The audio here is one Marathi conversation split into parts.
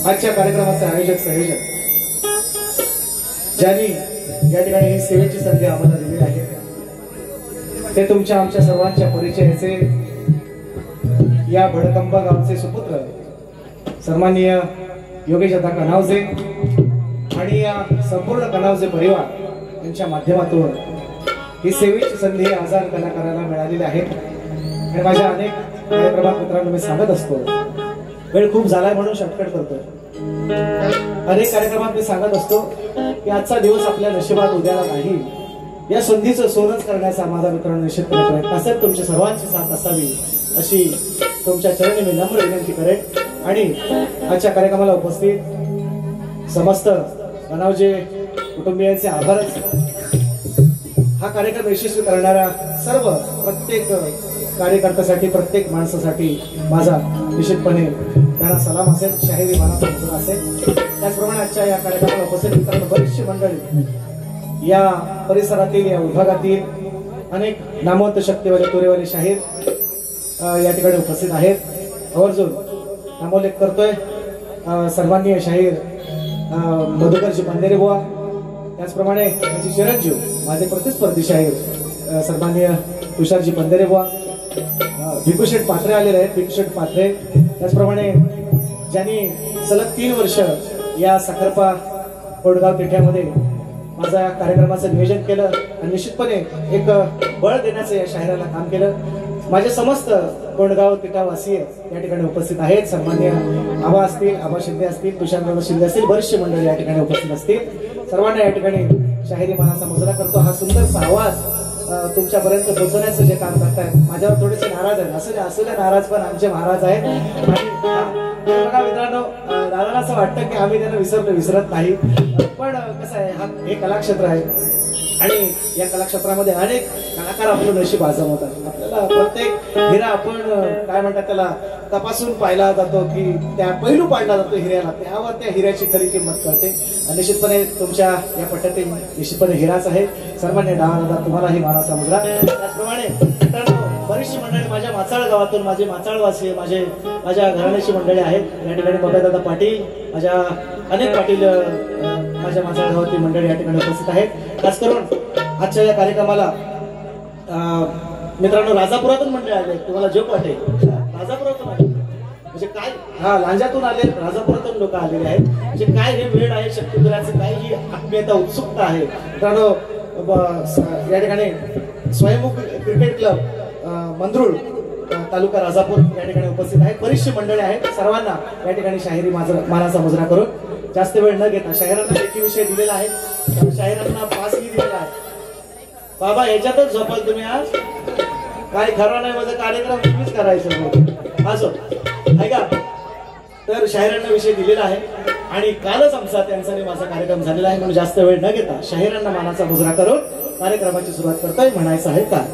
आजच्या कार्यक्रमाचे आयोजक संयोजक ज्यांनी या ठिकाणी ही सेवेची संधी आम्हाला दिली आहे ते तुमच्या आमच्या सर्वांच्या परिचयाचे या भडकंबा गावचे सुपुत्र सन्माननीय योगेश दादा कनावजे आणि या संपूर्ण कनावजे परिवार यांच्या माध्यमातून ही सेवेची संधी आजार कलाकारांना मिळालेली आहे। आणि माझ्या अनेक कार्यक्रमात मित्रांनो मी सांगत असतो, वेळ खूप झालाय म्हणून शॉर्टकट करतो। अनेक कार्यक्रमात मी सांगत असतो की आजचा दिवस आपल्या नशिबात उद्याला नाही, या संधीचं सोनच करण्याचा माझा मित्रांनो निश्चितपणे प्रयत्न असेल। तुमच्या सर्वांची साथ असावी अशी तुमच्या चरणी मी नम्र विनंती करेन। आणि आजच्या कार्यक्रमाला उपस्थित समस्त कनावजे कुटुंबियांचे आभारच। हा कार्यक्रम यशस्वी करणाऱ्या सर्व प्रत्येक कार्यकर्त्यासाठी प्रत्येक माणसासाठी माझा निश्चितपणे त्यांना सलाम असेल, शाहिरी मानाचा मुजरा असेल। त्याचप्रमाणे आजच्या या कार्यक्रमाला उपस्थित मित्रांनो बरीचशी मंडळी या परिसरातील या विभागातील अनेक नामवंत शक्तीवाले तोरेवाले शाहीर या ठिकाणी उपस्थित आहेत। आवर्जून नामोल्लेख करतोय सन्माननीय शाहीर मधुकरजी पंधेरे बुवा, त्याचप्रमाणे माझे चिरंजीव माझे प्रतिस्पर्धी शाहीर सन्माननीय तुषारजी पंधेरे बुवा, भिकूशेठ पात्रे आलेले आहेत, भिकूशेठ पात्रे। त्याचप्रमाणे ज्यांनी सलग 3 वर्ष या साखरपा कोडगाव तिठ्यामध्ये माझा या कार्यक्रमाचं नियोजन केलं आणि निश्चितपणे एक बळ देण्याचं या शाहिराला काम केलं। माझे समस्त कोडगाव तिठावासीय या ठिकाणी उपस्थित आहेत। सन्मान्य आबा असतील, आबा शिंदे असतील, तुषार शिंदे असतील, बरीचशी मंडळी या ठिकाणी उपस्थित असतील। सर्वांना या ठिकाणी शाहिरी मानाचा मुजरा करतो। हा सुंदरसा आवाज तुमच्यापर्यंत पोहोचवण्याचं जे काम करतायत, माझ्यावर थोडेसे नाराज आहेत, असले नाराज पण आमचे महाराज आहेत। आणि बघा मित्रांनो, दादाला असं वाटतं की आम्ही त्यांना विसरत नाही, पण कसं आहे हा हे कलाक्षेत्र आहे आणि या कलाक्षेत्रामध्ये अनेक कलाकार आपलं नशीब आजमावतात। आपल्याला प्रत्येक हिरा आपण काय म्हणतात त्याला तपासून पाहिला जातो की त्या पैलू पाडला जातो हिऱ्याला, त्यावर त्या हिऱ्याची खरी किंमत कळते। निश्चितपणे तुमच्या या पट्ट्यातील निश्चितपणे हिराच आहे। सन्मान्य दादा तुम्हालाही मानाचा मुजरा। त्याचप्रमाणे मित्रांनो बरीचशी मंडळी माझ्या माचाळ गावातून, माझे माचाळवासी, माझ्या घराण्याची मंडळी आहेत या ठिकाणी। बघा पाटील, माझ्या अनेक पाटील माझ्या माचाळ गावातील मंडळी या ठिकाणी उपस्थित आहेत। खास करून आजच्या या कार्यक्रमाला मित्रांनो राजापुरातून मंडळी आले, तुम्हाला जोक वाटेल राजापुरातून आले म्हणजे काय, हा लांजातून आले, राजापुरातून लोक आलेले आहेत म्हणजे काय हे वेळ आहे, शक्तीपुराचं काय ही आत्मीयता उत्सुकता आहे। मित्रांनो या ठिकाणी स्वयंमुख क्रिकेट क्लब मंदरुळ तालुका राजापूर या ठिकाणी उपस्थित आहेत, बरीचशी मंडळी आहेत। सर्वांना या ठिकाणी शाहिरी मानाचा मुजरा करून जास्त वेळ न घेता शाहिरांना लेखी विषय दिलेला आहे, शाहिरांना पासही दिलेला आहे। बाबा याच्यातच झोपाल तुम्ही आज, काय खरं नाही, माझा कार्यक्रम तुम्हीच करायचं असो ऐका। तर शाहिरांना विषय दिलेला आहे आणि कालच आमचा त्यांचा माझा कार्यक्रम झालेला आहे, म्हणून जास्त वेळ न घेता शाहिरांना मानाचा मुजरा करून कार्यक्रमाची सुरुवात करतोय। म्हणायचं आहे का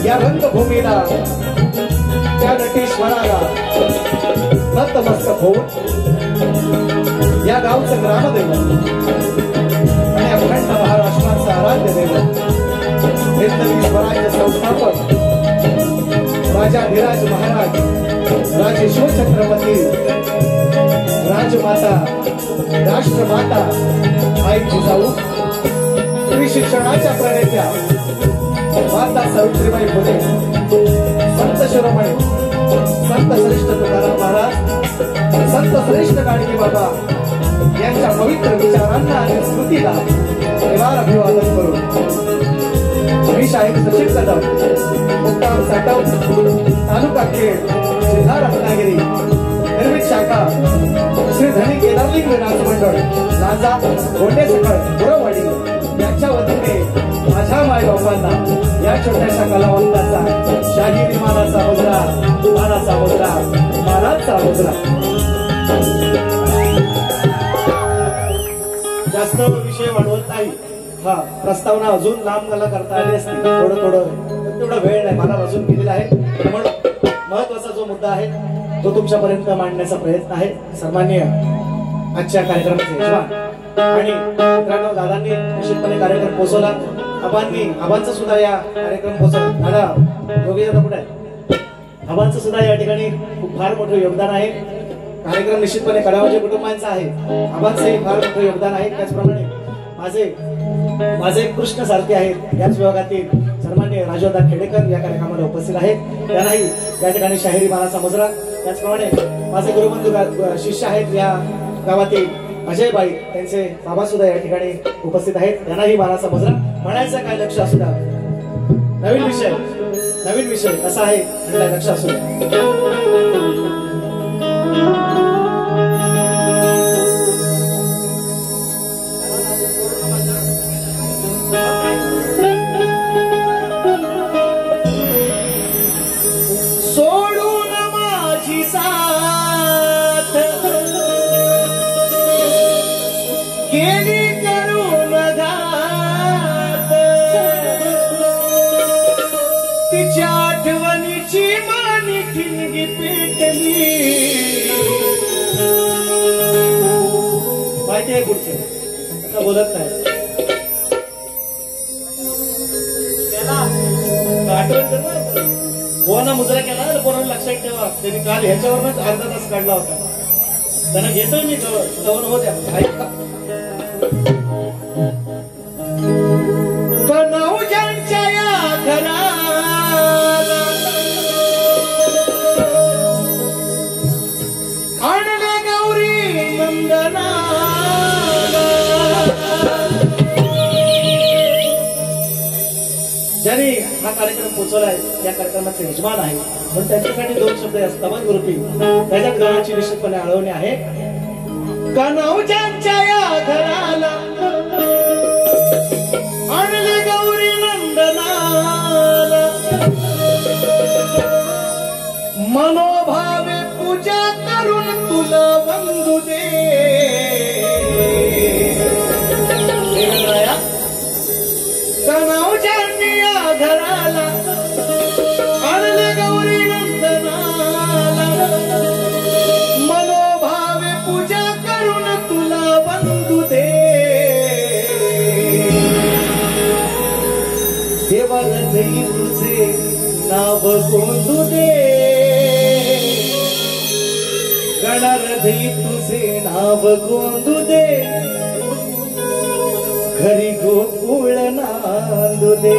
या रंगभूमीला त्या नटेश्वराला नतमस्तक होऊन या गावचं ग्रामदैवत आणि अखंड महाराष्ट्राचं आराध्य दैवत हिंदवी स्वराज्य संस्थापक राजाधिराज महाराज राजेश्वर छत्रपती राजमाता राष्ट्रमाता आई जिजाऊ स्त्री शिक्षणाच्या प्रणेत्या माता सावित्रीबाई फुले संत शिरोमणी संत श्रेष्ठ तुकाराम महाराज संत श्रेष्ठ गाडगे बाबा यांच्या पवित्र विचारांना आणि स्मृतीला निवार अभिवादन करून मी शाहीर सचिन कदम मुक्काम साटव तालुका खेड जिल्हा रत्नागिरी निर्मित शाखा श्री धनी केदारलिंग नाच मंडळ नाजा गोंडे सकळ गुरवाडी यांच्या वतीने माझ्या माय बाबांना या छोट्याशा कलावंताचा शाहीर मानाचा मुजरा मानाचा मुजरा मानाचा मुजरा. जास्त विषय वाढवत नाही. हा प्रस्तावना अजून लांब मला करता आली असती थोडं थोडं तेवढा वेळ नाही मला अजून केलेला आहे. म्हणून महत्वाचा जो मुद्दा आहे तो तुमच्यापर्यंत मांडण्याचा प्रयत्न आहे. सन्माननीय आजच्या कार्यक्रमाचे यजमान आणि मित्रांनो दादांनी निश्चितपणे कार्यक्रम पोहोचवला. आबांचं सुद्धा या कार्यक्रम पोहोचवला. दादा योगी दादा कुठे आहे? आबांचं सुद्धा या ठिकाणी खूप फार मोठं योगदान आहे. कार्यक्रम निश्चितपणे कडावाच्या कुटुंबांचा आहे. आबांचंही फार मोठं योगदान आहे. त्याचप्रमाणे माझे एक कृष्ण सारखे आहेत याच विभागातील सन्माननीय राजोदा खेडेकर या कार्यक्रमाला उपस्थित आहेत. त्यांनाही या ठिकाणी शाहिरी मानाचा मुजरा. त्याचप्रमाणे माझे गुरुबंधू शिष्य आहेत या गावातील अजयबाई त्यांचे बाबा सुद्धा या ठिकाणी उपस्थित आहेत. त्यांनाही मानाचा मुजरा. म्हणायचं काय लक्ष असू द्या. नवीन विषय कसा आहे लक्ष असू द्या. तिच्या आठवणीची मानी ठिणगी पेटली. माहिती आहे पुढचं आता बोलत नाही. आठवण कर पोहाना मुद्रा केला पोरांना लक्षात ठेवा. त्यांनी काल ह्याच्यावरच अर्धा तास काढला होता. त्यांना घेतोय मी जवळ होत्या ऐका. कनौजांच्या या घराला आणले गौरी नंदनाला. ज्यांनी हा कार्यक्रम पोहोचवलाय त्या कार्यक्रमाचे यजमान आहे पण त्यांच्यासाठी दोन शब्द असतात रूपी त्याच्यात गावाची निश्चितपणे आळवणी आहे. कनौजांच्या या घराला आणले गौरी नंदनाला. मनोभावे पूजा करून तुला वंदू दे. कनौजांनी या घराला आणले गौरी नंदनाला. मनोभावे पूजा करून तुला वंदू दे. देवा हृदयी तुझे नाव गोंदू दे. गणा हृदयी तुझे नाव गोंदू दे. घरी गोकुळ नांदू दे.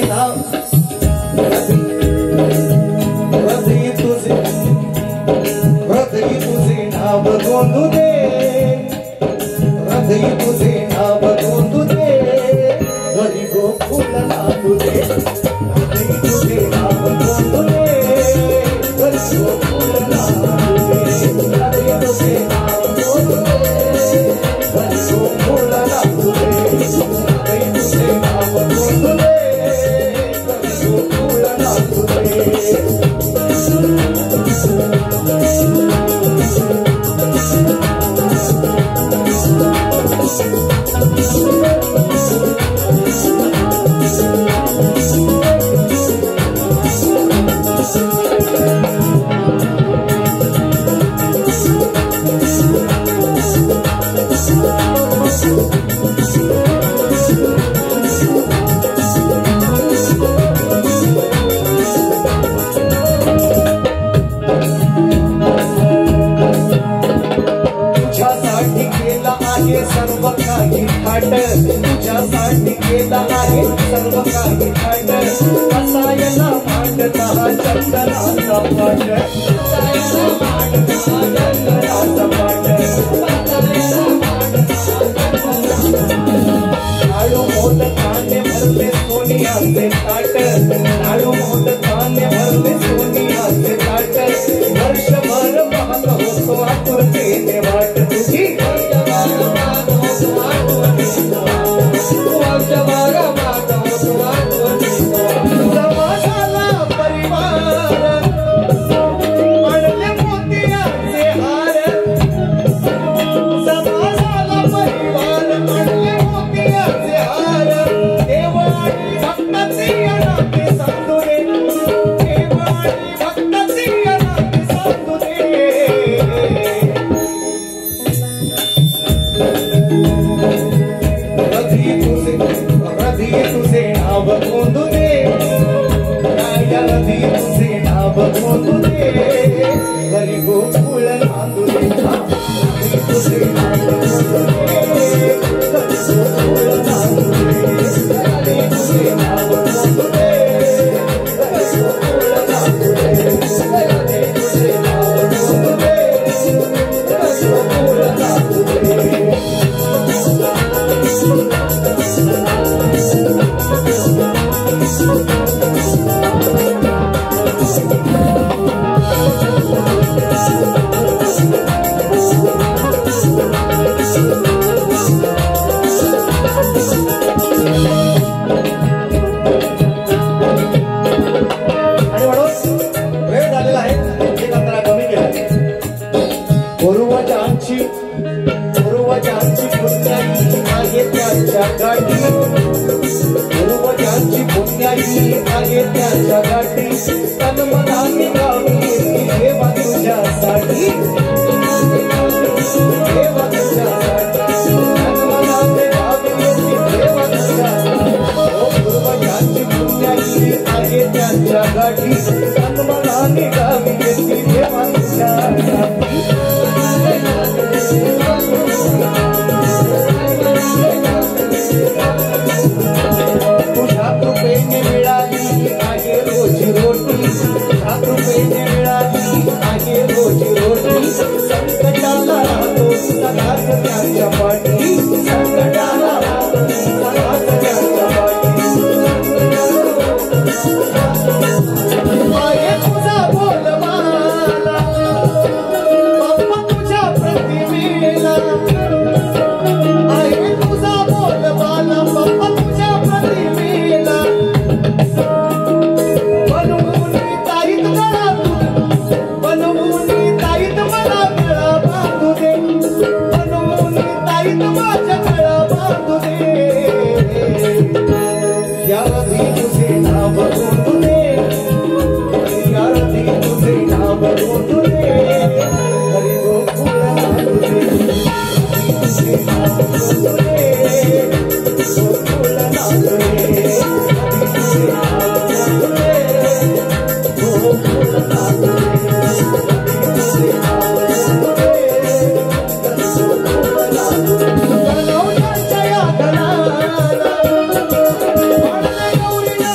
नाव गोंधू दे, हृदय तुझे नाव गोंधू दे, घरी गोकुळ नांदू दे, हृदय तुझे नाव गोंधू दे, घरी गोकुळ नांदू दे, हृदय तुझे नाव गोंधू दे, घरी गोकुळ नांदू दे, हृदय तुझे नाव गोंधू दे, घरी गोकुळ नांदू दे. सर्व काही थाट तुझ्यासाठी केला आहे, सर्व काही थाट असायला मांडता चंदनाचा पाट, असायला मांडता चंदनाचा पाट, नाळू मोदकाने भरले सोनियाचे ताट, नाळू मोदकाने भरले सोनियाचे ताट, वर्षभर पाहत होतो आतुरतेने वाट तुझी, समाजाला परिवार आणले मोतियाचे हार, समाजाला परिवार आणले मोतियाचे हार, देव आणि भक्ताची अनाथे सांगू दे, देव आणि भक्ताची अनाथे सांगू दे. हृदय तुझे नाव गोंधू दे, हृदय तुझे नाव गोंधू दे, घरी गोकुळ नांदू दे, हृदय तुझे नाव गोंधू दे, घरी गोकुळ नांदू दे, हृदय तुझे नाव गोंधू दे, घरी गोकुळ नांदू दे, हृदय तुझे नाव गोंधू दे, घरी गोकुळ नांदू दे. पूर्वजांची पुण्याई आहे त्यांच्या गाठी, पूर्वजांची पुण्याई आहे त्यांच्या गाठी, तन्मनाने गावी देवा तुझ्यासाठी, देवा तुझ्यासाठी, तन्मनाने गावी देवा तुझ्यासाठी. पूर्वजांची पुण्याई आहे त्यांच्या गाठी, तन्मनाने गावी देवा तुझ्यासाठी. तुझ्या कृपेने मिळाली आहे रोजी रोटी, तुझ्या कृपेने मिळाली आहे रोजी रोटी, संकटाला राहतो सदाच त्यांच्या पाठी, संकटाला राहतो सदाच त्यांच्या पाठी. आहे तुझा बोलबाला बाप्पा तुझ्या प्रतिमेला, आहे तुझा बोलबाला बाप्पा तुझ्या प्रतिमेला, बनवून ताईत गळा बनवून ताईत मला गळा बांधू दे, बनवून ताईत माझ्या गळा बांधू दे. या रवी तुझे नाव गोंधू दे, या रवी तुझे नाव गोंधू दे, घरी गोकुळ नांदू दे, तुझे नाव गोंधू दे, गोकुळ नांदू दे, तुझे नाव गोंधू दे, गोकुळ नांदू दे, तुझे नाव गोंधू दे, गोकुळ नांदू दे. गणवतांच्या या गणाला, वाढले गौरीला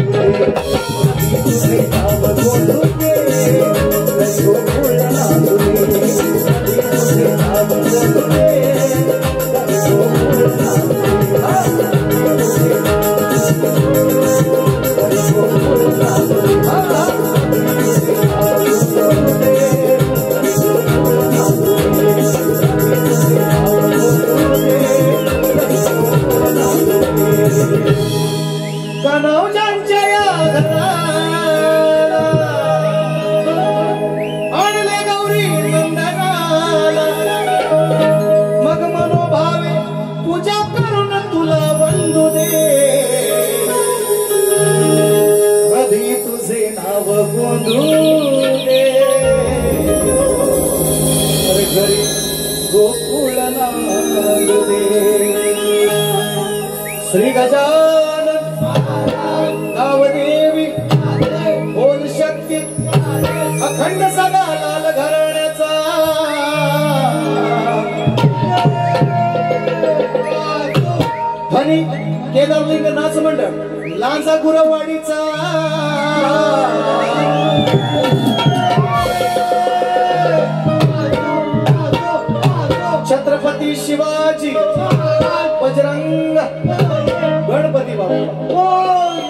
तुझे नाव गोंधुले घरी गोकुळ नांदुले तुझे नाव गोंधुले घरी गोकुळ नांदुले घरी गोकुळ नांदुले कनौजांच्या या घराला आणले गौरी नंदनाला मग मनोभावे पूजा करून तुला वंदू दे कधी तुझे नाव गोंधू दे घरी गोकुळ नांदू दे श्री गजानन गावदेवी बोल शक्ती अखंड सदा लाल घराण्याचा ध्वनी केदारलिंग नाच मंडळ लांजा गुरवाडीचा छत्रपती शिवाजी बजरंग गणपती बाप्पा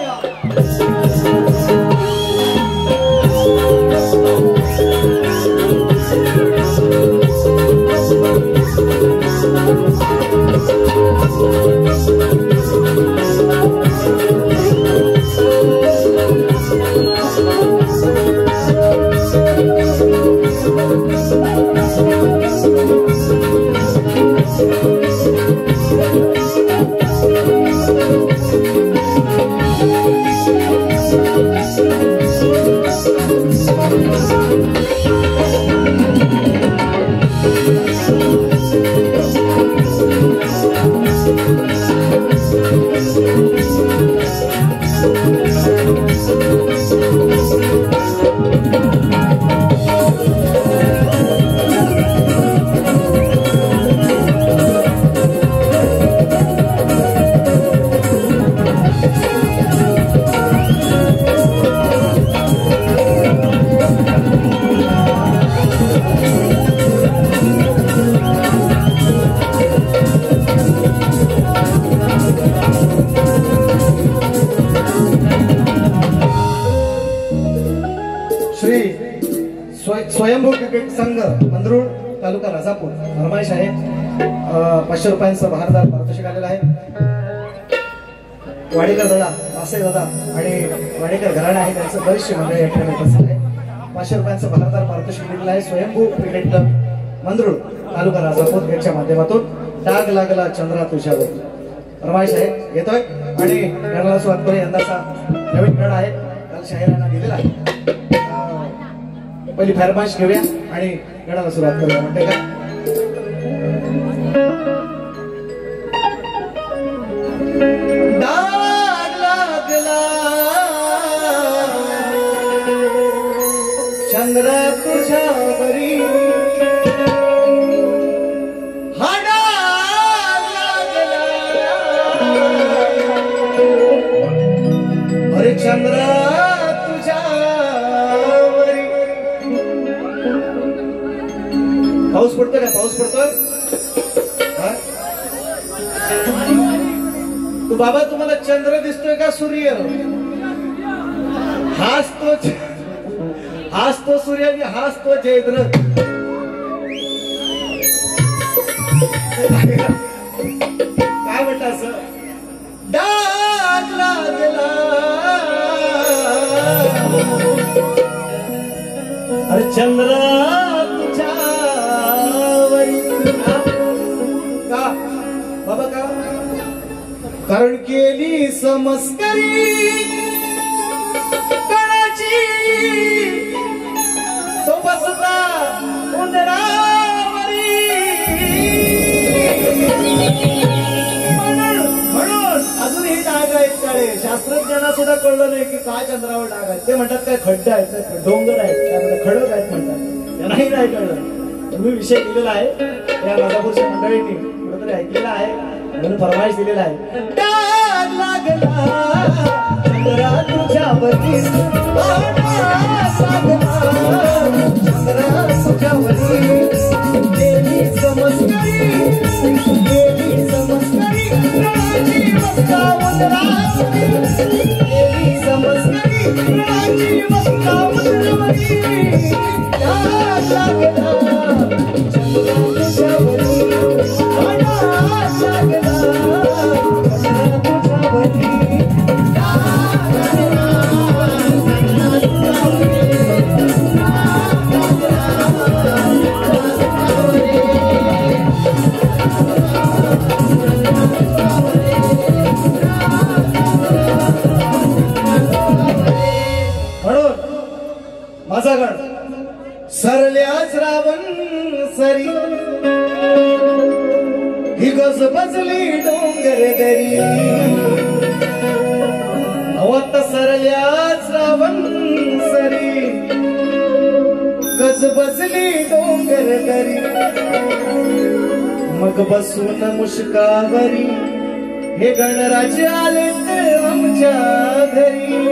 श्री स्वयंभू क्रिकेट संघ मंदरुळ तालुका राजापूर फरमाईश आहे 500 रुपयांचं बहारदार पारितोषिक आलेलं आहे वाडेकर दादा आसे दादा आणि वाडेकर घराणा आहे त्यांचं बरेचसे मंडळी या ठिकाणी उपस्थित आहे 500 रुपयांचं बहारदार पारितोषिक दिलेलं आहे स्वयंभू क्रिकेट क्लब मंदरुळ तालुका राजापूर यांच्या माध्यमातून डाग लागला चंद्रा तुझ्यावर फरमाईश आहे घेतोय आणि गणाला सुरुवात करू यंदाचा नवीन गण आहे काल शाहिरांना दिलेला आहे पहिली फरमाईश घेऊया आणि गणाला सुरुवात करूया म्हणते का डाग लागला चंद्र तुझ्यावरी हा डाग लागला अरे चंद्र पाऊस पडतोय का पाऊस पडतोय तू बाबा तुम्हाला चंद्र दिसतोय का सूर्य हाच तो सूर्य आणि हाच तो जयद्र काय म्हणत असं डाग लागला अरे चंद्र बाबा का कारण केली समस्करी कणाची तो बसला उंदरावरी म्हणून अजूनही डाग आहेत काळे शास्त्रज्ञांना सुद्धा कळलं नाही की काय चंद्रावर डाग आहेत ते म्हणतात काय खड्डे आहेत डोंगर आहेत त्यामध्ये खडक आहेत म्हणतात त्यांनाही नाही कळलं मी विषय दिलेला आहे या राजापूरच्या मंडळींनी कुठेतरी ऐकलेला आहे म्हणून फरमाईश दिलेला आहे डाग लागला चंद्रा तुझ्यावरी चंद्रा तुझ्यावरी देवी समस्करी राजी मस्का उतरावरी देवी समस्करी राजी मस्का उतरावरी लागला चंद्रा तुझ्यावरी माझा गण सरल्याच रावण सरी ही गज बजली डोंगर दरी अवत सरल्याच रावण सरी गज बजली डोंगर दरी मग बसून मुष्कावरी हे गणराज आले आमच्या घरी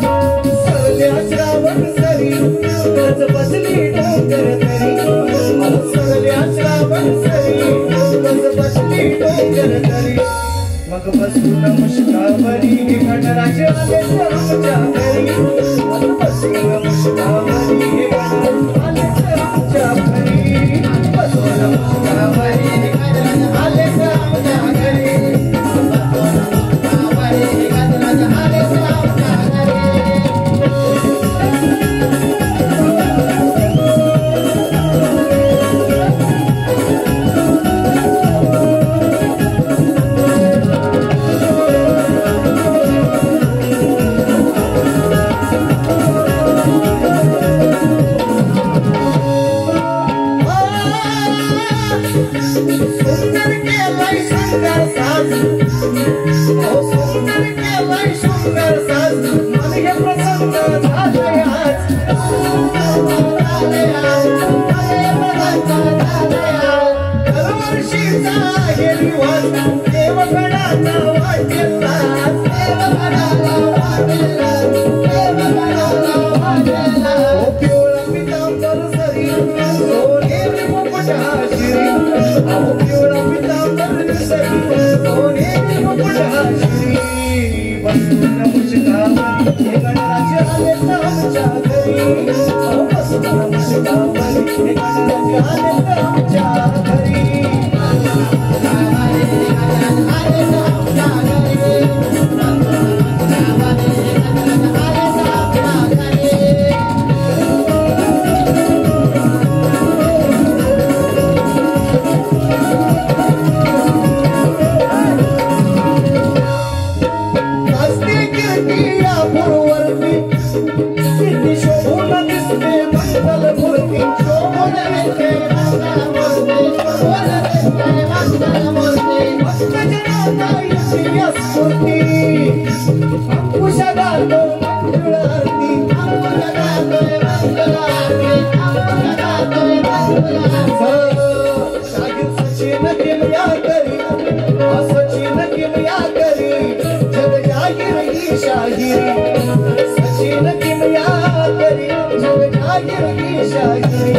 सरल्याच रावण सरी गज बसली डोंगर दरी सरल्याच रावण सरी गज बसली डोंगर दरी मग बसून मुष्कावरी गणराज आले आमच्या घरी मग बसून मुष्कावरी गणराज आले आमच्या घरी बसून मुष्कावरी गणराज आले आमच्या घरी सुंदर केलाय सुंदर साज सुंदर केलाय सुंदर साज मन हे प्रसन्न झाले आज दरवर्षीचा हे रिवाज देवगणाचा वाढलेला पिवळा पितांबर सरी सोनेरी मुकुट शिरी पिवळा पितांबर सरी सोनेरी मुकुट शिरी बसून मुष्कावरी हे गणराज आले आमच्या घरी बसून मुष्कावरी हे गणराज आले आमच्या घरी सचिन किमया करी जग जाहीर की शाहिरी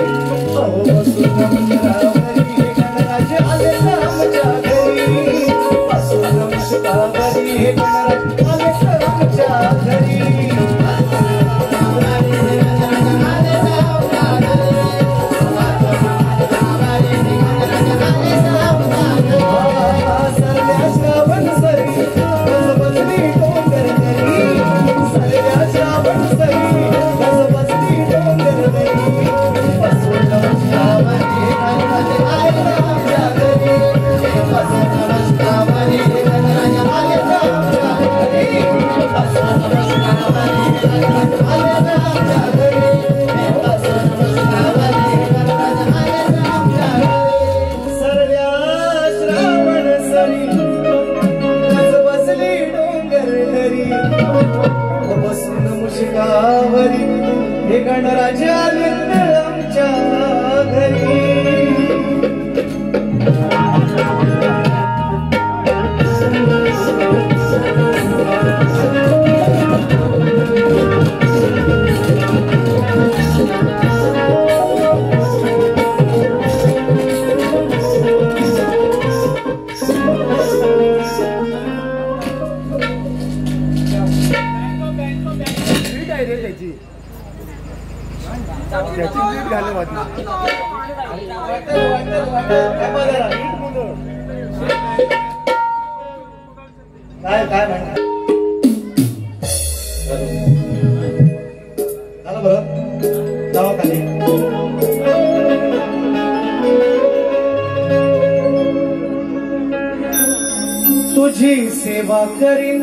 बसून मुष्कावरी गणराज आले आमच्या घरी बसून मुष्कावरी गणराज आले आमच्या घरी काय काय म्हणता झालं बरं जावा खाली तुझी सेवा करीन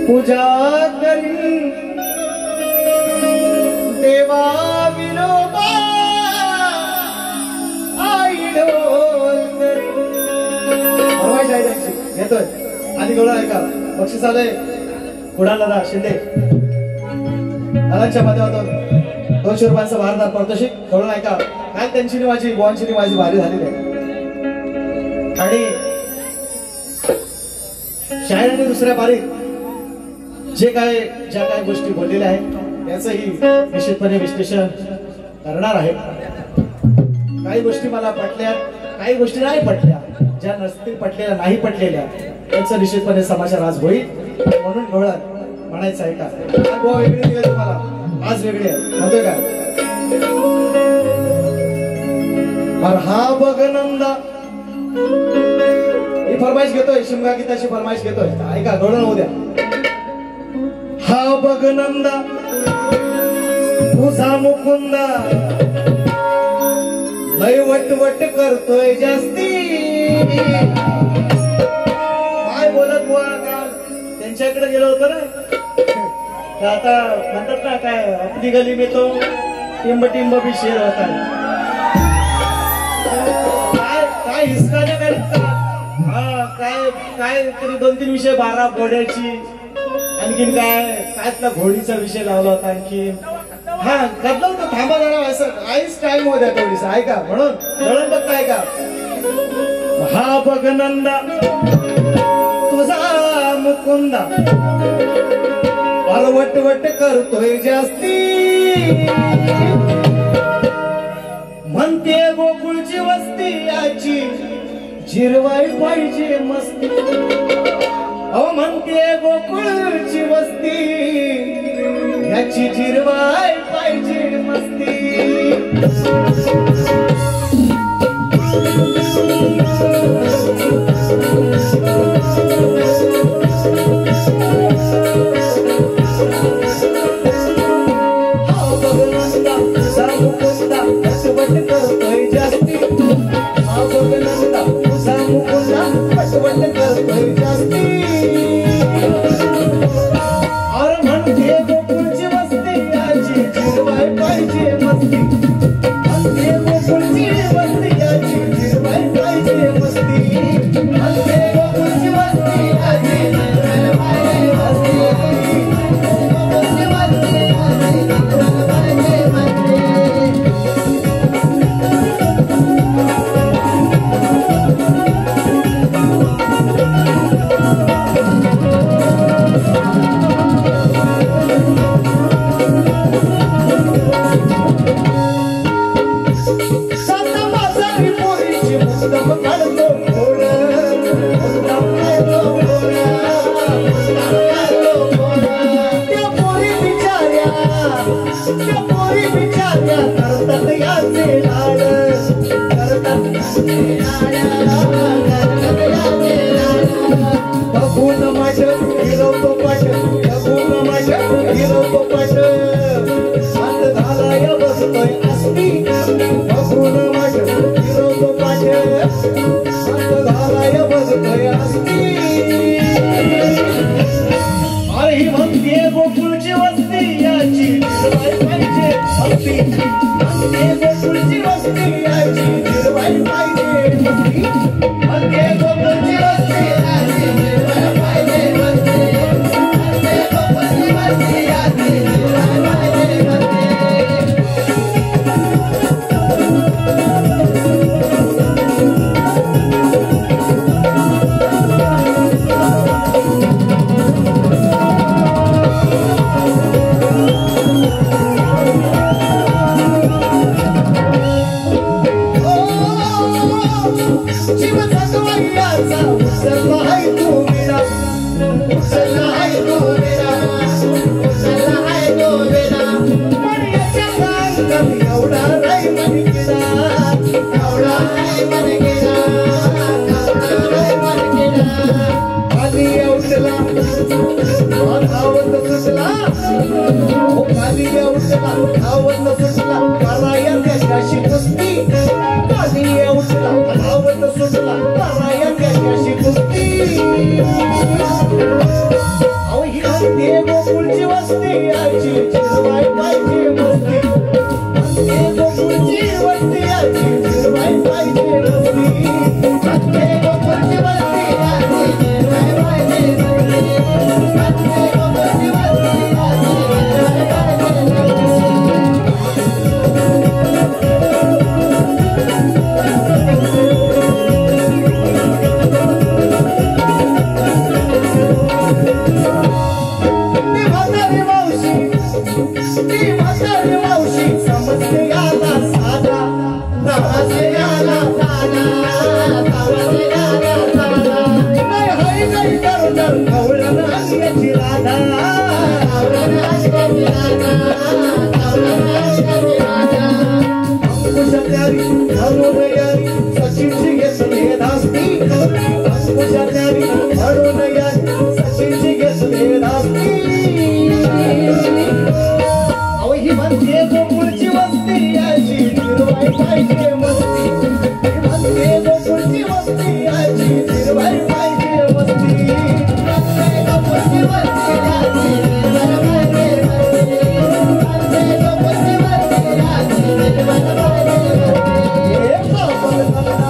पूजा करीन देवा विनोबा आई ढोल करीन घेतोय आधी गवळा ऐका बक्षीस आलंय कुणाला शिंदे दादांच्या माध्यमातून 200 रुपयांचा भारदार पारितोषिक गवळा ऐका काल त्यांची माझी बुवांची माझी भारी झालेली आहे आणि शाळेने दुसऱ्या बारीक ज्या काही गोष्टी बोललेल्या आहेत त्याचंही निश्चितपणे विश्लेषण करणार आहे काही गोष्टी मला पटल्या काही गोष्टी नाही पटल्या ज्या नसतील पटलेल्या नाही पटलेल्या त्यांचं निश्चितपणे समाचार आज होईल म्हणून गवळण म्हणायचं आहे का गोवा वेगळी दिली तुम्हाला आज वेगळी आहे म्हणतोय का हा बघ नंदा ही फरमाईश घेतोय शिमगा गीताची फरमाईश घेतोय ऐका गवळण होऊ द्या हा बघ नंदा तुझा मुकुंदा लय वटवट करतोय जास्ती काय बोलत बुवा काल त्यांच्याकडे गेलो होतो ना आता म्हणतात ना काय आपली गली में तो टिंब टिंब भी शेर होता काय हिसकाने काय हा काय काय तरी 2-3 विषय 12 घोड्याची आणखीन काय त्यातला घोडीचा विषय लावला होता आणखी हा घडलं होतं थांबा जरा असं काहीच टाइम होत्या थोडीसा ऐका म्हणून म्हणून बघता ऐका हा बघ नंदा तुझा मुकुंदा वटवट करतोय जास्ती म्हणते गोकुळची वस्ती याची जिरवाई पाहिजे मस्ती अहो म्हणते गोकुळची वस्ती याची जिरवाई पाहिजे मस्ती वटवट करतोय जास्ती हा बघ नंदा तुझा मुकुंदा वटवट करतोय जास्ती और म्हणते गोकुळची वस्ती याची जिरवाई पाहिजे मस्ती म्हणते गोकुळची वस्ती याची जिरवाई पाहिजे मस्ती म्हणते गोकुळची वस्ती याची जिरवाई पाहिजे मस्ती गोकुळची वस्ती याची जिरवाई पाहिजे मस्ती गोकुळची वस्ती याची जिरवाई पाहिजे मस्ती गोकुळची वस्ती याची जिरवाई पाहिजे मस्ती गोकुळची वस्ती याची जिरवाई पाहिजे मस्ती गोकुळची वस्ती याची जिरवाई पाहिजे मस्ती कालिया उठला धावत सुटला कराया त्याच्याशी कुस्ती कालिया उठला धावत सुटला कराया त्याच्याशी कुस्ती अहो ही म्हणते गोकुळची वस्ती याची जिरवाय पाहिजे मस्ती म्हणते गोकुळची वस्ती याची जिरवाय पाहिजे मस्ती म्हणते गोकुळची वस्ती याची जिरवाय पाहिजे मस्ती म्हणते गोकुळची वस्ती याची जिरवाय पाहिजे म्हातारी मावशी समजते आला साधा राहासे आला नाही हाय काही दर खवळण याची राधा अंकुशात्यारी धरून यारी सचिनची घेतले धास्ती अंकुशात्यारी धरून यारी सचिनची घेतले धास्ती ही म्हणते गोकुळची वस्ती याची जिरवाय पाहिजे मस्ती म्हणते गोकुळची वस्ती याची जिरवाय पाहिजे मस्ती म्हणते गोकुळची वस्ती याची जिरवाय पाहिजे मस्ती म्हणते गोकुळची वस्ती याची जिरवाय पाहिजे मस्ती करतोय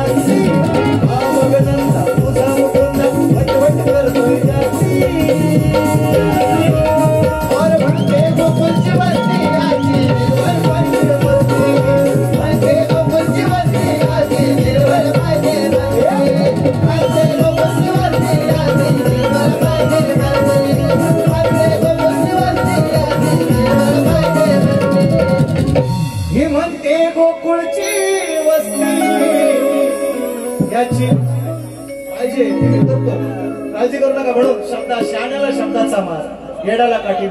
जाती मगनंदा तुझा मुकुंद वटवट करतोय जाती ही म्हणते गोकुळची वस्ती याची पाहिजे काळजी करू नका म्हणून शहाण्याला शब्दाचा मार येडाला काठीण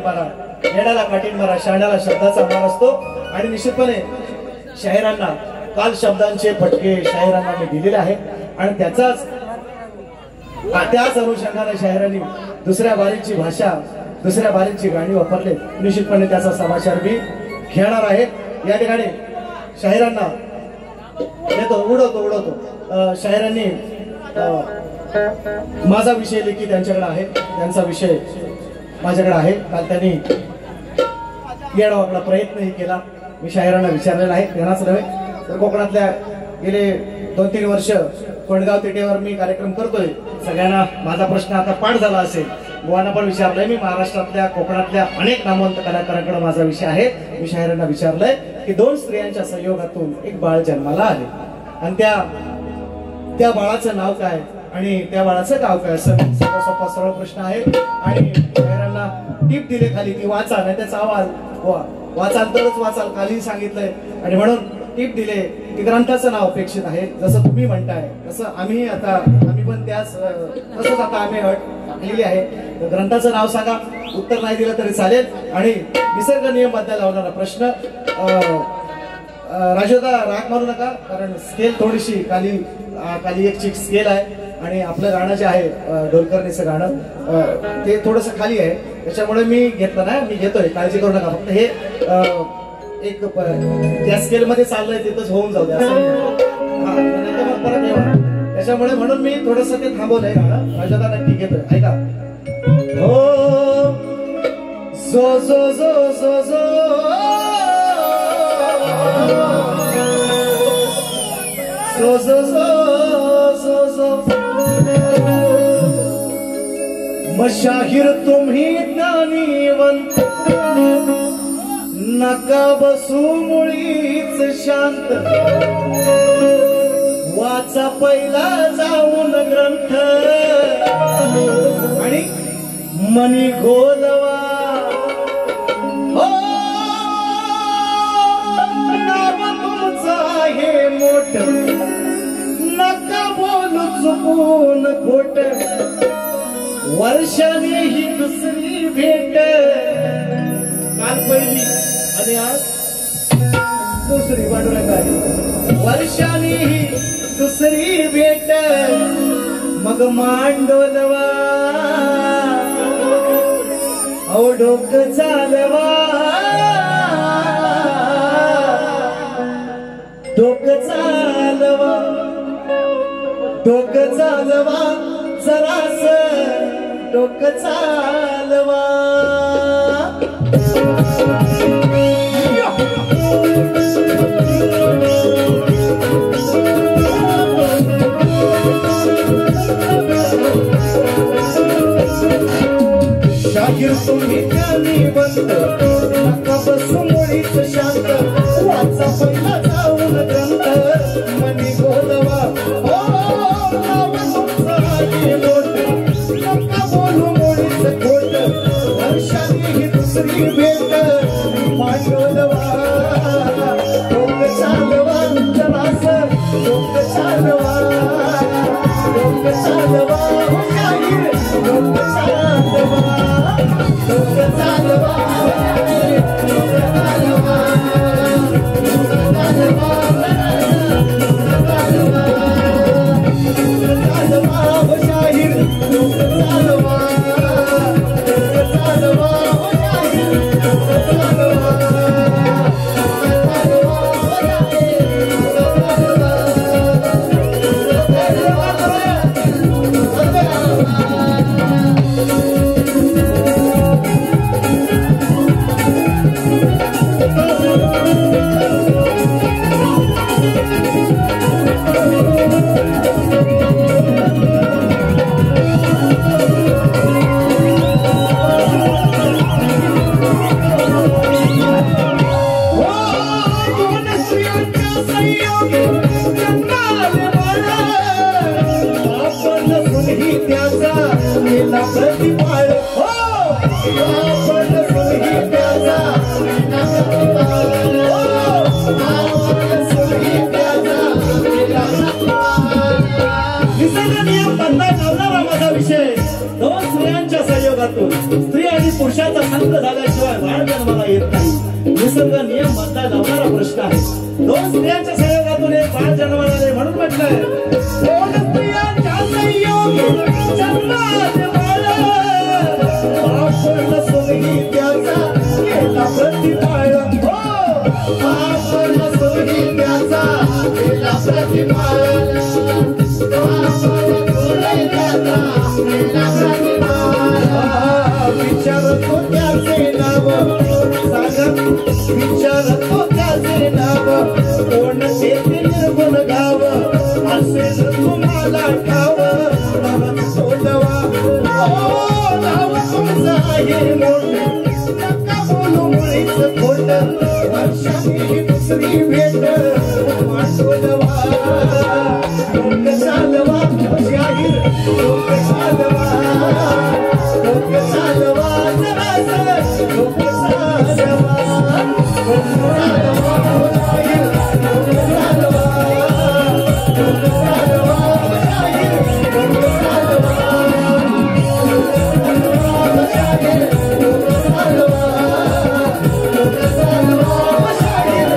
मारा शहाण्याला शब्दाचा मार असतो आणि निश्चितपणे शाहिरांना काल शब्दांचे फटके शाहिरांना मी दिलेले आहे आणि त्याच अनुषंगाने शाहिरांनी दुसऱ्या बारीची भाषा दुसऱ्या बारीची गाणी वापरले निश्चितपणे त्याचा समाचार मी घेणार आहे या ठिकाणी शाहिरांना उडवतो शाहिरांनी माझा विषय लिखी त्यांच्याकडे आहे त्यांचा विषय माझ्याकडे आहे काल त्यांनी येण्याचा प्रयत्नही केला मी शाहिरांना विचारलेला आहे त्यांनाच नव्हे तर कोकणातल्या गेले 2-3 वर्ष कोंडगाव तिटेवर मी कार्यक्रम करतोय सगळ्यांना माझा प्रश्न आता पाठ झाला असेल गोवांना पण विचारलंय मी महाराष्ट्रातल्या कोकणातल्या अनेक नामवंत कलाकारांकडे माझा विषय आहे मी शाहिरांना विचारलंय की 2 स्त्रियांच्या संयोगातून एक बाळ जन्माला आले आणि त्या बाळाचं नाव काय आणि त्या बाळाचं गाव काय असं सोपा सरळ प्रश्न आहे आणि शाहिरांना टीप दिले खाली ती वाचा नाही त्याचा आवाज वाचाल तरच वाचाल खाली सांगितलंय आणि म्हणून टीप दिले की ग्रंथाचं नाव अपेक्षित आहे जसं तुम्ही म्हणताय तसं आम्ही पण त्याच तसंच आता आम्ही अट टाकलेली आहे ग्रंथाचं नाव सांगा उत्तर नाही दिलं तरी चालेल आणि निसर्ग नियम बद्दल लावणारा प्रश्न राजोदा राग मारू नका कारण स्केल थोडीशी खाली एक चिक स्केल आहे आणि आपलं गाणं जे आहे ढोलकरणीचं गाणं ते थोडंसं खाली आहे त्याच्यामुळे मी घेतलं नाही मी घेतोय काळजी करू नका फक्त हे एक त्या स्केल मध्ये चाललंय तिथंच होऊन जाऊ द्या परत येऊ त्याच्यामुळे म्हणून मी थोडस ते थांबवलंय गाणं राजोदा नक्की घेतोय ऐका हो जो जो जो जो जो so so so so so मशाहीर तुम्ही ज्ञानीवंत नका बसू मुळीच शांत वाचा पहिला जाऊन ग्रंथ आणि मनी गोलवा हे मोठ नका बोलू चुकून खोट वर्षाने ही दुसरी भेट काल पहिली आणि आज दुसरी वाटू नका वर्षाने ही दुसरी भेट मग मांडोलवा अहो डोकं चालवा डोकं चालवा डोकं चालवा जरास डोकं चालवा शाहीर तुम्ही ज्ञानी बंद नका बसू मुळीच शांत वाचा पहिला जाऊन ग्रंथ मनी बोलवा हो नाव तुमचं आहे मोठ नका बोलू मुळीच खोट वर्षांनी ही दुसरी भेट पाठवलवा डोकं चालवा जरास डोकं चालवा डोकं चालवा हो शाहीर डोकं चालवा डोकं चालवा स्त्री आणि पुरुषाचा संग झाल्याशिवाय बाळ जन्माला येत नाही निसर्ग नियम बदला लावणारा प्रश्न आहे दोन स्त्रियांच्या संयोगातून एक बाळ जन्माला आले म्हणून म्हटलंय दोन स्त्रियांच्या संयोग जन्मात बाळ आपण सोयी त्याचा केला प्रतिपाळ आपण सोयी त्याचा केला प्रतिपाळ विचारतो त्याचे नाव सांगा विचारतो त्याचे नाव कोण शेती निर्गुण गाव असेल तुम्हाला ठाव नाव सोडवा नाव तुमचं आहे मोठ नका बोलू मुळीच खोट वर्षांनी दुसरी भेट मांडवलवा डोकं चालवा शाहीर डोकं चालवा डोकं चालवा जरास डोकं चालवा डोकं चालवा शाहीर डोकं चालवा डोकं चालवा शाहीर डोकं चालवा शाहीर डोकं चालवा डोकं चालवा शाहीर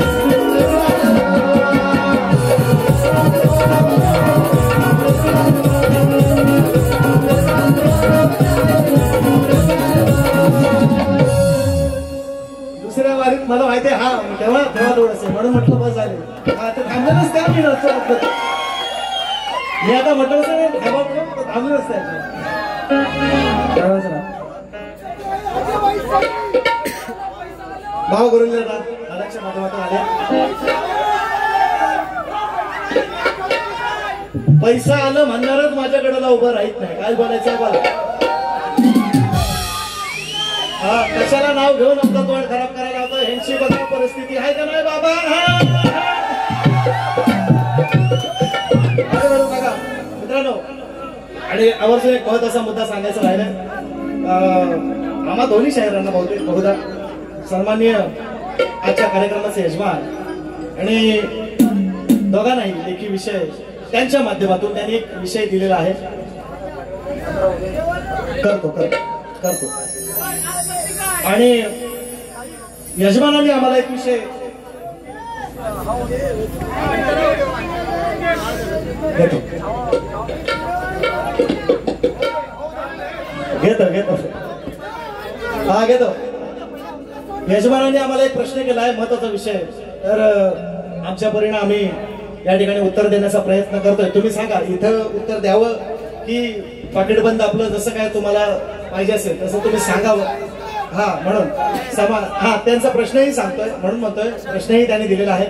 दुसऱ्या वारीत मला माहिती आहे हा तेव्हा तेव्हा थोडस म्हणून म्हटलं बस झाले आता थांबलेलंच त्या मी नसतो मी आता म्हटलं थांबलेलंच त्या भाव करून दादाच्या माध्यमातून आले पैसा आलं म्हणणारच माझ्याकडे उभं राहत नाही काय बोलायचं मला हा कशाला नाव घेऊन आमचा तोंड खराब करायला होतं ह्यांची बघा परिस्थिती आहे का नाही बाबा बघा मित्रांनो आणि आवर्जून एक महत्वाचा मुद्दा सांगायचा राहिला आम्हा दोन्ही शाहिरांना बहुधा सन्माननीय आजच्या कार्यक्रमाचे यजमान आणि दोघांनाही लेखी विषय त्यांच्या माध्यमातून त्यांनी एक विषय दिलेला आहे करतो आणि यजमानाने आम्हाला एक विषय घेतो हा घेतो. यजमानाने आम्हाला एक प्रश्न केला आहे, महत्वाचा विषय. तर आमच्या परीने आम्ही या ठिकाणी उत्तर देण्याचा प्रयत्न करतोय. तुम्ही सांगा इथं उत्तर द्यावं की पाकिटबंद आपलं जसं काय तुम्हाला पाहिजे असेल तसं तुम्ही सांगावं. हा म्हणून हा त्यांचा प्रश्नही सांगतोय, म्हणून म्हणतोय प्रश्नही त्यांनी दिलेला आहे.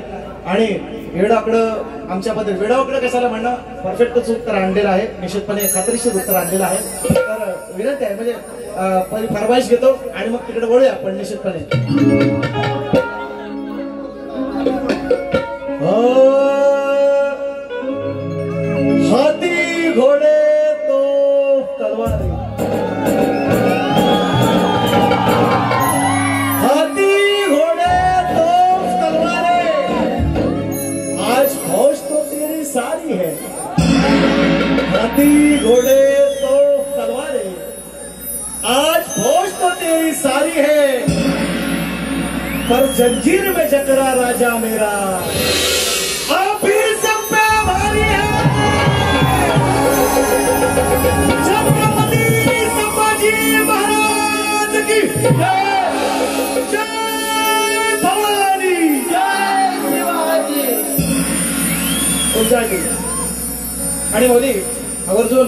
आणि वेडाकडं आमच्या पद्धती वेडाकडं कशाला म्हणणं, परफेक्टच उत्तर आणलेलं आहे, निश्चितपणे खात्रीशीर उत्तर आणलेलं आहे. तर विनंती आहे म्हणजे फरमाईश घेतो आणि मग तिकडे वळूया आपण निश्चितपणे. हाती घोडे तो तलवार, हाथी घोड़े तोप तलवारें, आज फौज तो तेरी सारी है. हाथी घोड़े तोप तलवारें, आज फौज तो तेरी सारी है, पर जंजीर में जकड़ा राजा मेरा अब फिर सब पे भारी है. छत्रपति संभाजी महाराज की जय भवानी, जय शिवाजी. तुमच्यासाठी आणि मोदी आवर्जून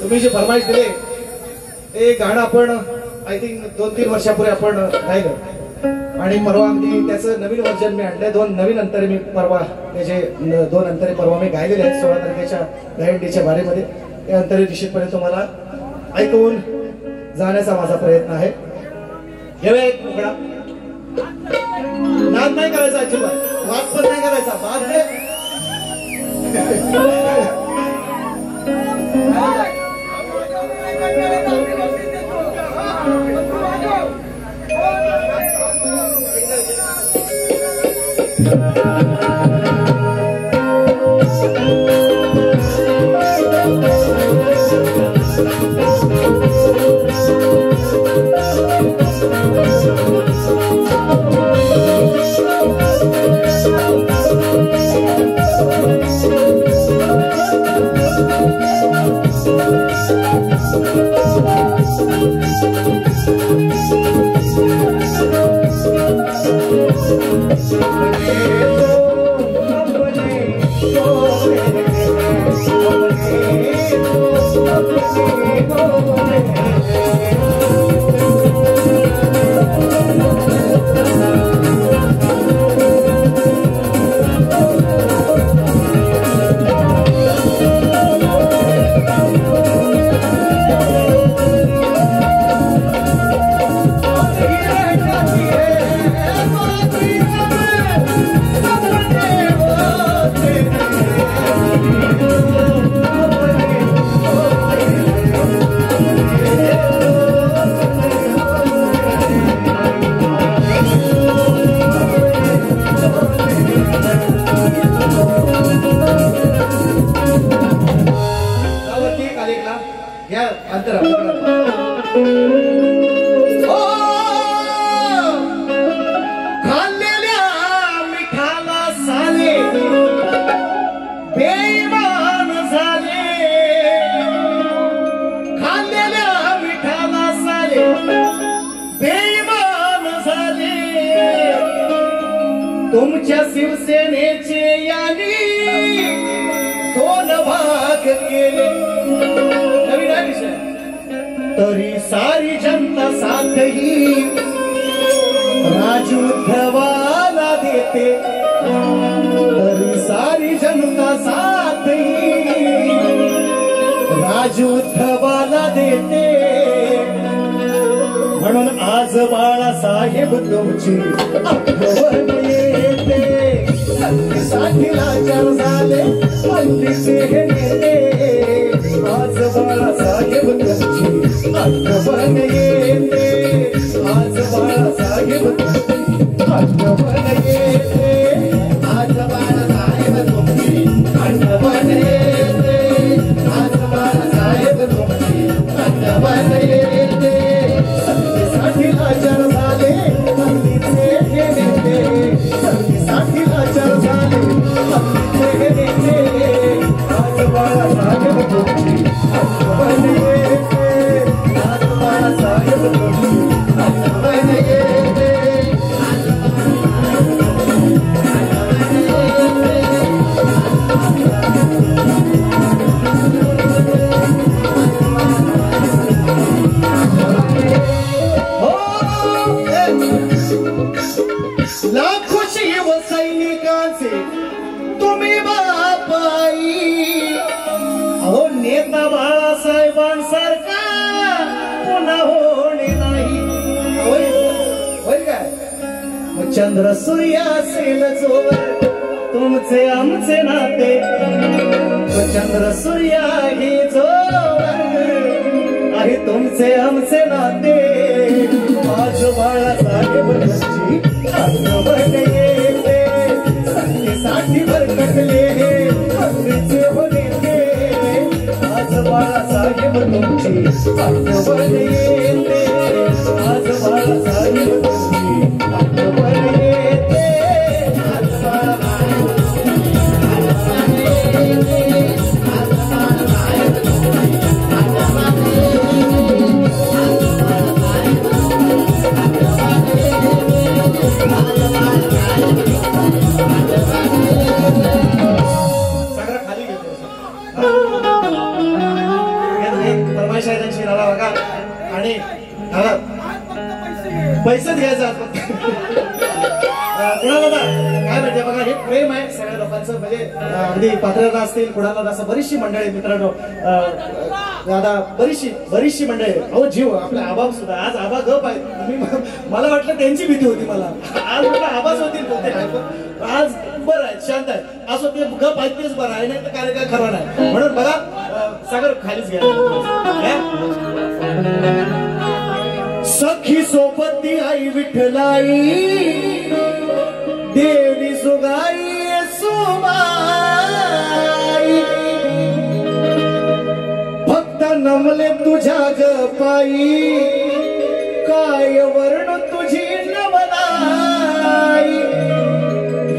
तुम्ही जे फरमाईश दिले ते गाणं आपण आय थिंक 2-3 वर्षापूर्वी आपण गायलं आणि परवा अगदी त्याचं नवीन व्हर्जन मी आणलंय. 2 नवीन अंतरे मी परवा त्याचे 2 अंतरे परवा मी गायलेले आहेत 16 तारखेच्या दहीहंडीच्या बारेमध्ये. ते अंतरे निश्चितपणे तुम्हाला ऐकवून जाण्याचा माझा प्रयत्न आहे. घेऊया एक मुकडा. नाद नाही करायचा अजिबात, वाद पण नाही करायचा. वाद नाही. तुमच्या शिवसेनेचे यांनी 2 भाग केले. नवीन विषय तरी सारी जनता साथही राजउद्धवाला देते. तरी सारी जनता साथही राजउद्धवाला देते. म्हणून आज बाळासाहेब तुमची आठवण येते. संधीसाठी लाचार झाले हल्लीचे हे नेते. आज बाळासाहेब तुमची आठवण येते. आज बाळासाहेब तुमची आठवण येते. आज बाळासाहेब तुमची आठवण येते. आज बाळासाहेब तुमची आठवण येते. संधीसाठी लाचार झाले हल्लीचे हे नेते. संधीसाठी लाचार झाले हल्लीचे हे नेते. आज बाळासाहेब तुमची आठवण येते. आज बाळासाहेब तुमची चंद्र सूर्य असेल जोवर तुमचे आमचे नाते चंद्र सूर्य आहे जोवर आहे तुमचे आमचे नाते माझ बाळासाहेब तुमची आठवण येते संगीसाठी भरकटले हल्लीचे होते आज बाळासाहेब तुमची आठवण येते आज बाळासाहेब तुमची आठवण येते आणि पैसे द्यायचा कुणाला काय माहिती बघा हे प्रेम आहे सगळ्या लोकांचं म्हणजे अगदी पात्रता असतील कुणाला असं बरीचशी मंडळी मित्रांनो दादा बरीचशी मंडळी अहो जीव आपल्या आबा सुद्धा आज आबा गप आहे तुम्ही मला वाटलं त्यांची भीती होती मला आज म्हटलं आबाच होतील बोलते आज बरं आहे शांत आहे असं ते गप आहे तेच बरं आहे नाही तर काय काय खरं नाही म्हणून बघा सागर खालीच घ्या सखी सोबती आई विठ्ठलाई देवी सुगाई सुमाई फक्त नमले तुझ्या ग पायी काय वर्ण तुझी नवलाई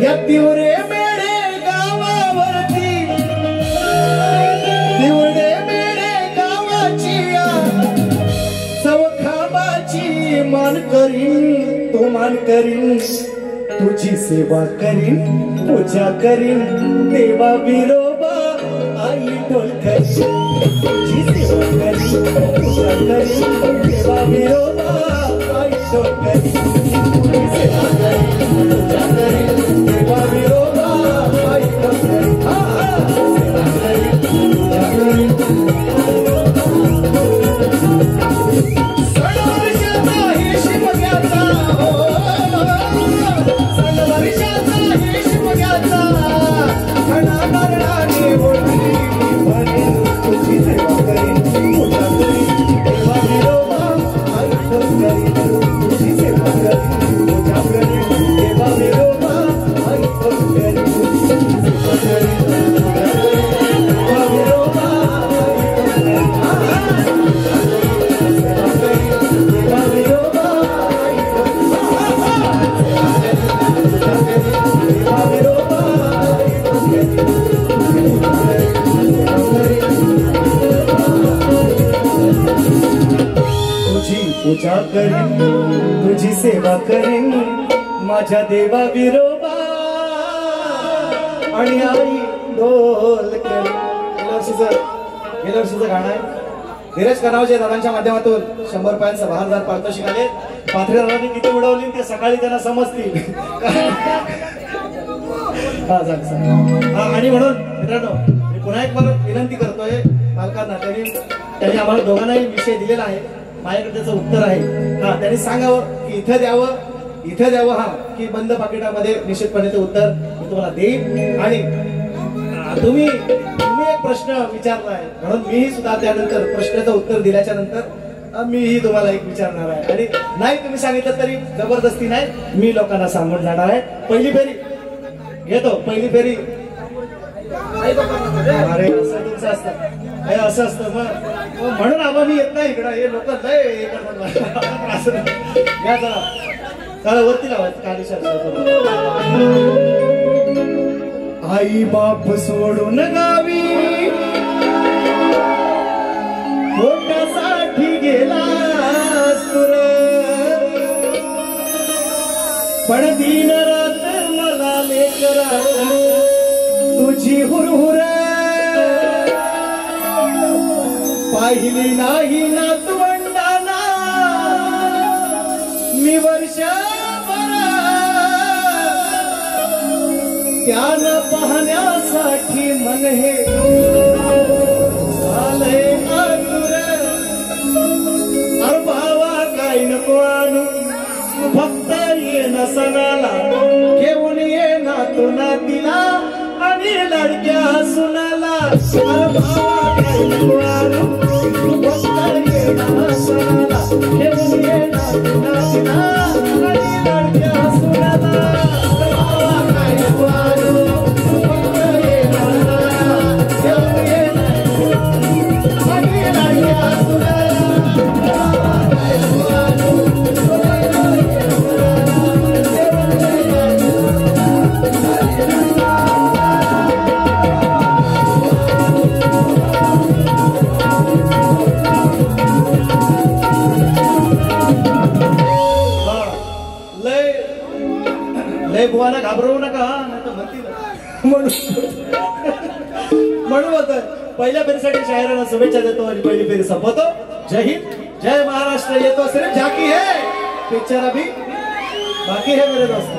या तिवरे मेळे गावावरती तिवरे मेळे गावाची सवखाबाची मान करीन तो मान करीन तुझी सेवा करीन पूजा करीन देवा विरोबा आई ढोलकरी तुझी सेवा करीन पूजा करीन देवा विरोबा आई ढोलकरी तुझी सेवा करीन पूजा करीन देवा विरोबा आई ढोलकरी सेवा करीन पूजा करीन पूजा करीन तुझी सेवा करीन माझ्या देवा विरोबा आणि आई ढोल करीन. गेल्या वर्षीचं गाणं आहे धीरज कनावजे दादांच्या माध्यमातून 100 रुपयांचा 10,000 पारितोषिक आले. पाथरीदारांनी किती उडवली ते सकाळी त्यांना समजतील. आणि म्हणून मित्रांनो मी पुन्हा एक परत विनंती करतोय पालकांना त्यांनी आम्हाला दोघांनाही विषय दिलेला आहे माझ्याकडे त्याचं उत्तर आहे. त्यांनी सांगावं की इथं द्यावं की बंद पाकिटामध्ये निश्चितपणे ते उत्तर मी तुम्हाला देईन. आणि तुम्ही एक प्रश्न विचारला आहे म्हणून मीही सुद्धा त्यानंतर प्रश्नाचं उत्तर दिल्याच्या नंतर मीही तुम्हाला एक विचारणार आहे. आणि नाही तुम्ही सांगितलं तरी जबरदस्ती नाही मी लोकांना सांगून जाणार आहे. पहिली फेरी घेतो पहिली फेरी. अरे असं तुमचं असतं हे असं असतं मग म्हणून आम्हाला मी येत नाही इकडं हे लोक लय घ्या चला वरती लावा आई बाप सोडून गावी पोटासाठी गेला पण दिन रात मला लेकरा तुझी हुरहुर पाहिली नाही नातवंडाना मी वर्षभर त्यानं पाहण्यासाठी मन हे झालंय आतुर. अरे भावा काय नको आणू फक्त येणं सणाला घेऊन ये ना तू नातीला आणि लडक्या सुनाला भावा काही फक्त ये ना सणाला घेऊन ये ना तू नातीला आणि लडक्या सुनाला भावा काय वारू फक्त ये ना सणाला घेऊन ये ना आणि लडक्या सुनाला भावा काय वारू लय बुवाला घाबरवू नका नाही तर म्हणतील म्हणून होतं पहिल्या फेरीसाठी शायरांना शुभेच्छा देतो आणि पहिली फेरी संपवतो. जय हिंद जय महाराष्ट्र. येतो सिर्फ झाकी है पिक्चर अभी बाकी है मेरे दोस्त.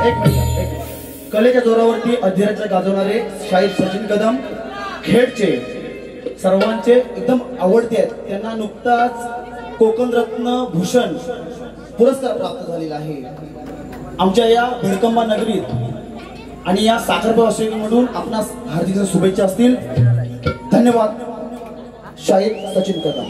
एक मिनिट कलेच्या जोरावरती अधिराज्य गाजवणारे शाहीर सचिन कदम खेडचे सर्वांचे एकदम आवडते आहेत. त्यांना नुकताच कोकण रत्न भूषण पुरस्कार प्राप्त झालेला आहे. आमच्या या भिडकंबा नगरीत आणि या साखरपा म्हणून आपणास हार्दिक शुभेच्छा असतील. धन्यवाद. शाहीर सचिन कदम.